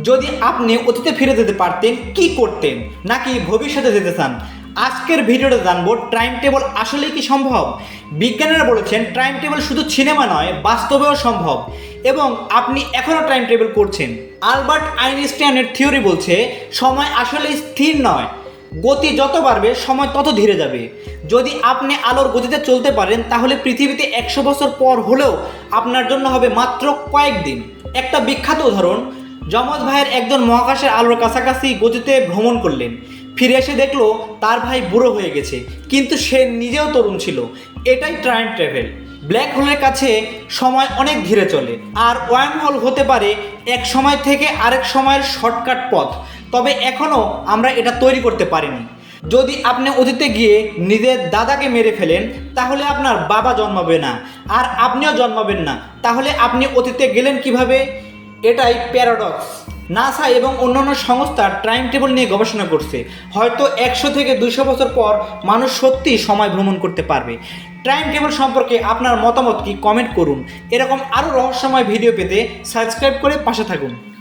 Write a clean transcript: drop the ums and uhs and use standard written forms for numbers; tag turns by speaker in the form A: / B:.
A: যদি আপনি অতীতে ফিরে যেতে পারতেন কি করতেন, নাকি ভবিষ্যতে যেতে চান? আজকের ভিডিওটা জানবো টাইম টেবল আসলে কি সম্ভব। বিজ্ঞানীরা বলেছেন টাইম টেবল শুধু সিনেমা নয়, বাস্তবেও সম্ভব, এবং আপনি এখনও টাইম টেবল করছেন। আলবার্ট আইনস্টাইনের থিওরি বলছে সময় আসলে স্থির নয়, গতি যত বাড়বে সময় তত ধীরে যাবে। যদি আপনি আলোর গতিতে চলতে পারেন তাহলে পৃথিবীতে 100 বছর পর হলেও আপনার জন্য হবে মাত্র কয়েকদিন। একটা বিখ্যাত উদাহরণ, যমজ ভাইয়ের একজন মহাকাশের আলোর কাছাকাছি গতিতে ভ্রমণ করলেন, ফিরে এসে দেখলো তার ভাই বুড়ো হয়ে গেছে, কিন্তু সে নিজেও তরুণ ছিল। এটাই টাইম ট্রাভেল। ব্ল্যাক হোলের কাছে সময় অনেক ধীরে চলে, আর ওয়ার্ম হোল হতে পারে এক সময় থেকে আরেক সময়ের শর্টকাট পথ, তবে এখনও আমরা এটা তৈরি করতে পারিনি। যদি আপনি অতীতে গিয়ে নিজের দাদাকে মেরে ফেলেন তাহলে আপনার বাবা জন্মাবে না, আর আপনিও জন্মাবেন না। তাহলে আপনি অতীতে গেলেন কিভাবে? এটাই প্যারাডক্স। নাসা এবং অন্যান্য সংস্থা টাইম টেবল নিয়ে গবেষণা করছে। হয়তো 100 থেকে 200 বছর পর মানুষ সত্যিই সময় ভ্রমণ করতে পারবে। টাইম টেবল সম্পর্কে আপনার মতামত কি? কমেন্ট করুন। এরকম আরও রহস্যময় ভিডিও পেতে সাবস্ক্রাইব করে পাশে থাকুন।